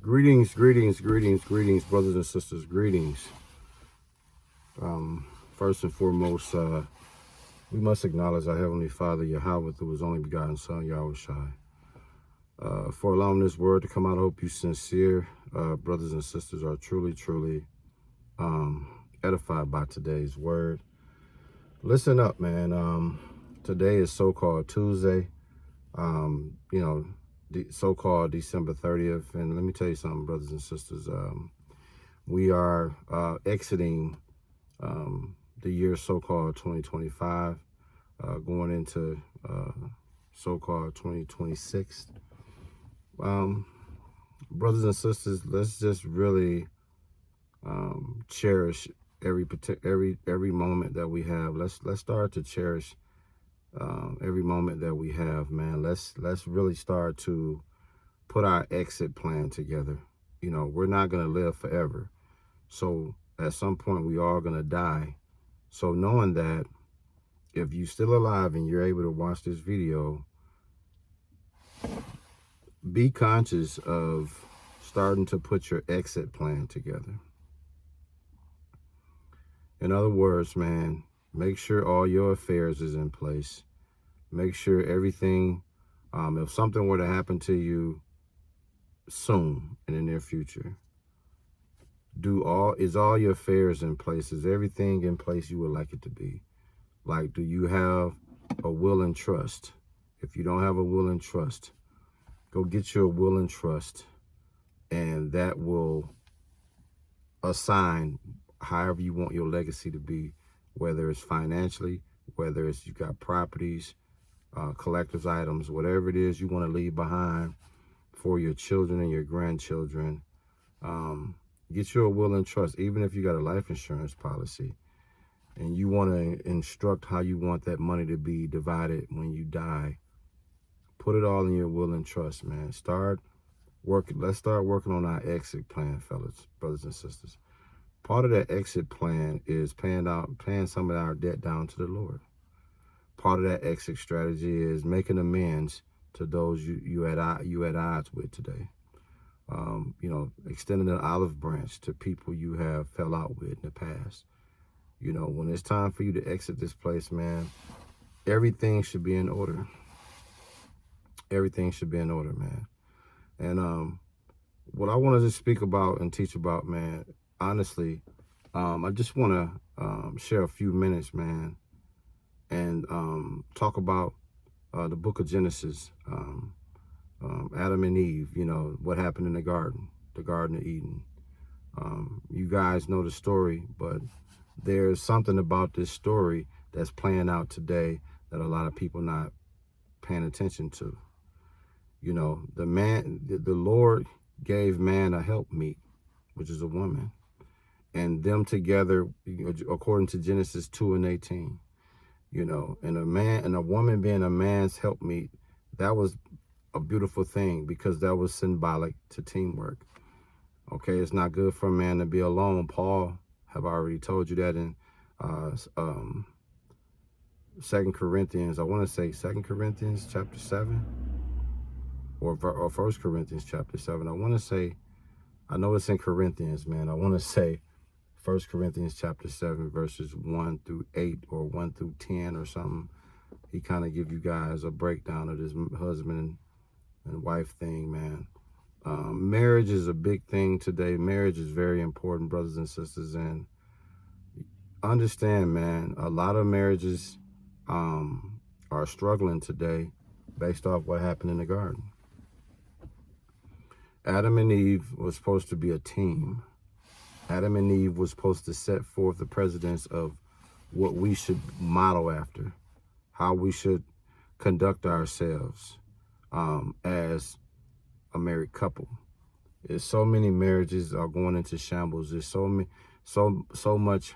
Greetings, greetings, greetings, greetings, brothers and sisters, greetings. First and foremost, we must acknowledge our Heavenly Father, Yahweh, through His only begotten Son, Yahweh Shai. For allowing this word to come out, I hope you sincere brothers and sisters are truly edified by today's word. Listen up, man. Today is so-called Tuesday, so-called December 30th. And let me tell you something, brothers and sisters. We are exiting the year so-called 2025, going into so-called 2026. Brothers and sisters, let's just really cherish every moment that we have. Let's start to cherish every moment that we have, man. Let's really start to put our exit plan together. You know, we're not going to live forever. So at some point we are going to die. So knowing that, if you're still alive and you're able to watch this video, be conscious of starting to put your exit plan together. In other words, man, make sure all your affairs is in place. Make sure everything, if something were to happen to you soon in the near future, is all your affairs in place? Is everything in place you would like it to be? Like, do you have a will and trust? If you don't have a will and trust, go get your will and trust, and that will assign however you want your legacy to be, whether it's financially, whether it's you got properties, collector's items, whatever it is you want to leave behind for your children and your grandchildren. Get your will and trust. Even if you got a life insurance policy and you want to instruct how you want that money to be divided when you die, put it all in your will and trust, man. Let's start working on our exit plan, fellas, brothers and sisters. Part of that exit plan is paying some of our debt down to the Lord. Part of that exit strategy is making amends to those you at odds with today. Extending an olive branch to people you have fell out with in the past. You know, when it's time for you to exit this place, man, everything should be in order. Everything should be in order, man. And what I wanted to speak about and teach about, man, honestly, I just want to share a few minutes, man, and talk about the book of Genesis, Adam and Eve, you know, what happened in the Garden of Eden. You guys know the story, but there's something about this story that's playing out today that a lot of people not paying attention to. You know, the Lord gave man a helpmeet, which is a woman, and them together, according to Genesis 2:18, you know, and a man and a woman being a man's helpmeet, that was a beautiful thing because that was symbolic to teamwork. Okay, it's not good for a man to be alone. Paul have already told you that in 2 Corinthians, I want to say 2 Corinthians chapter 7 or 1 Corinthians chapter 7. I know it's in Corinthians, man. I want to say 1 Corinthians chapter 7 verses 1 through 8 or 1 through 10 or something. He kind of give you guys a breakdown of this husband and wife thing, man. Marriage is a big thing today. Marriage is very important, brothers and sisters, and understand, man, a lot of marriages are struggling today based off what happened in the garden. Adam and Eve was supposed to be a team. Adam and Eve was supposed to set forth the precedence of what we should model after, how we should conduct ourselves as a married couple. There's so many marriages are going into shambles. There's so much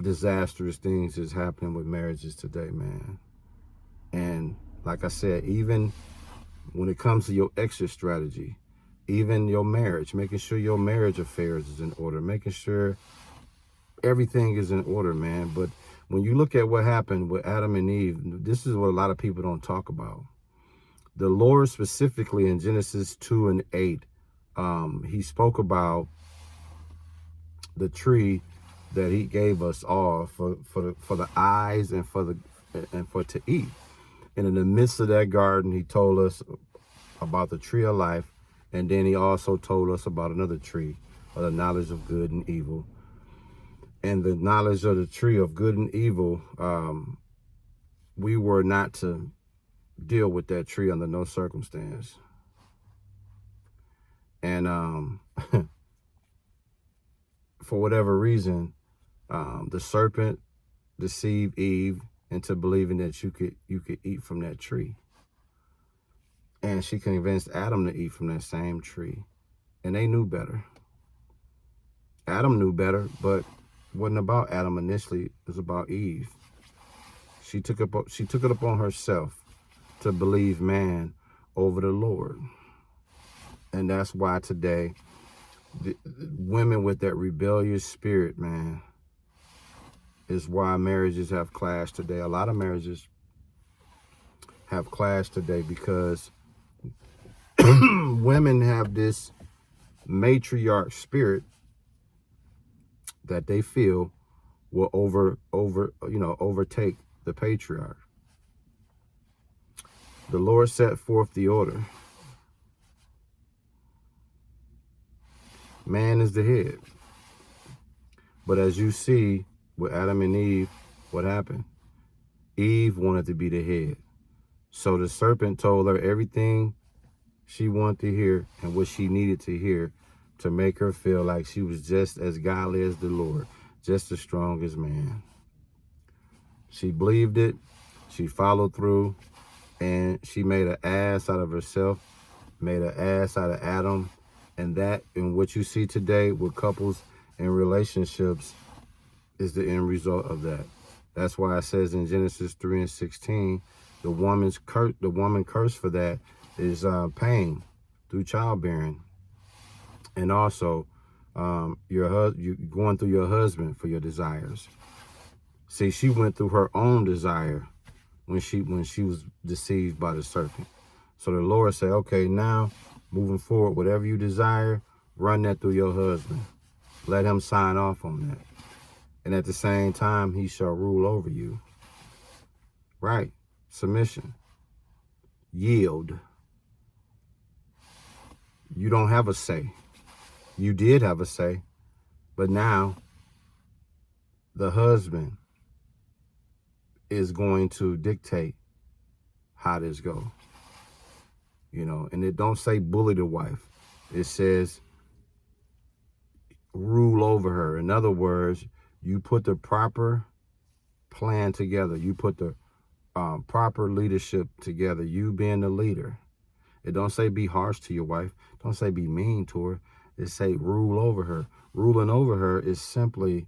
disastrous things is happening with marriages today, man. And like I said, even when it comes to your exit strategy, even your marriage, making sure your marriage affairs is in order, making sure everything is in order, man. But when you look at what happened with Adam and Eve, this is what a lot of people don't talk about. The Lord specifically in Genesis 2:8 he spoke about the tree that he gave us all for the eyes and for to eat. And in the midst of that garden, he told us about the tree of life, and then he also told us about another tree of the knowledge of good and evil. And the knowledge of the tree of good and evil, we were not to deal with that tree under no circumstance. And for whatever reason, the serpent deceived Eve into believing that you could eat from that tree. And she convinced Adam to eat from that same tree. And they knew better. Adam knew better, but it wasn't about Adam initially. It was about Eve. She took it upon herself to believe man over the Lord. And that's why today, the women with that rebellious spirit, man, is why marriages have clashed today. A lot of marriages have clashed today because women have this matriarch spirit that they feel will overtake the patriarch. The Lord set forth the order. Man is the head. But as you see with Adam and Eve, what happened? Eve wanted to be the head. So the serpent told her everything she wanted to hear and what she needed to hear to make her feel like she was just as godly as the Lord, just as strong as man. She believed it, she followed through, and she made an ass out of herself, made an ass out of Adam, and that, and what you see today with couples and relationships, is the end result of that. That's why it says in Genesis 3:16, the woman cursed for that is pain through childbearing, and also you going through your husband for your desires. See, she went through her own desire when she was deceived by the serpent. So the Lord said, okay, now moving forward, whatever you desire, run that through your husband. Let him sign off on that. And at the same time, he shall rule over you. Right. Submission. Yield. You don't have a say. You did have a say, but now the husband is going to dictate how this go. And it don't say bully the wife. It says rule over her. In other words, you put the proper plan together. You put the proper leadership together. You being the leader. It don't say be harsh to your wife. Don't say be mean to her. It say rule over her. Ruling over her is simply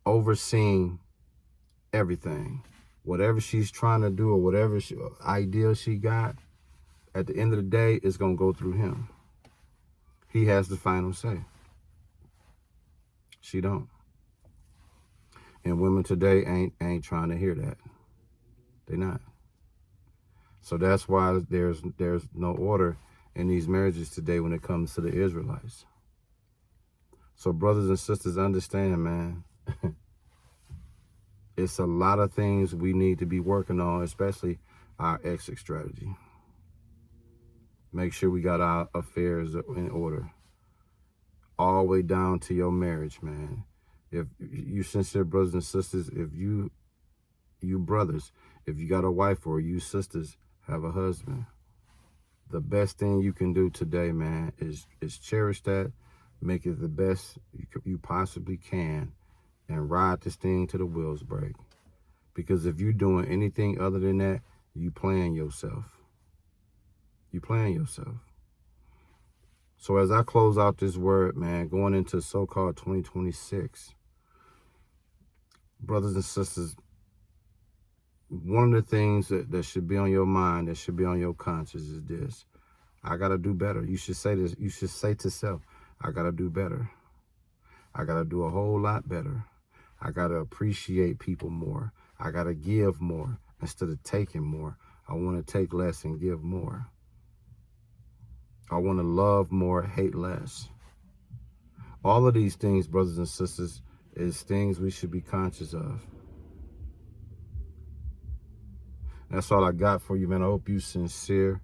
overseeing everything. Whatever she's trying to do or whatever idea she got, at the end of the day, it's going to go through him. He has the final say. She don't. And women today ain't trying to hear that. They're not. So that's why there's no order in these marriages today when it comes to the Israelites. So brothers and sisters, understand, man, it's a lot of things we need to be working on, especially our exit strategy. Make sure we got our affairs in order. All the way down to your marriage, man. If you sincere brothers and sisters, if you brothers, if you got a wife, or you sisters have a husband, the best thing you can do today, man, is cherish that, make it the best you possibly can, and ride this thing till the wheels break. Because if you're doing anything other than that, you playing yourself. You playing yourself. So as I close out this word, man, going into so-called 2026, brothers and sisters, one of the things that should be on your mind, that should be on your conscience is this. I got to do better. You should say this. You should say to self, I got to do better. I got to do a whole lot better. I got to appreciate people more. I got to give more instead of taking more. I want to take less and give more. I want to love more, hate less. All of these things, brothers and sisters, is things we should be conscious of. That's all I got for you, man. I hope you sincere.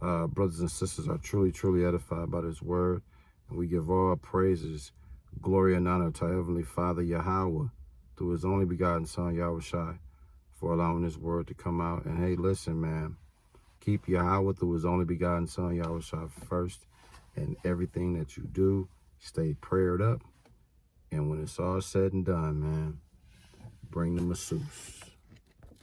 Brothers and sisters are truly, truly edified by this word. And we give all praises, glory, and honor to our Heavenly Father, Yahweh, through his only begotten Son, Yahweh Shai, for allowing this word to come out. And hey, listen, man, keep Yahweh through his only begotten Son, Yahweh Shai, first in everything that you do. Stay prayed up. And when it's all said and done, man, bring the masseuse.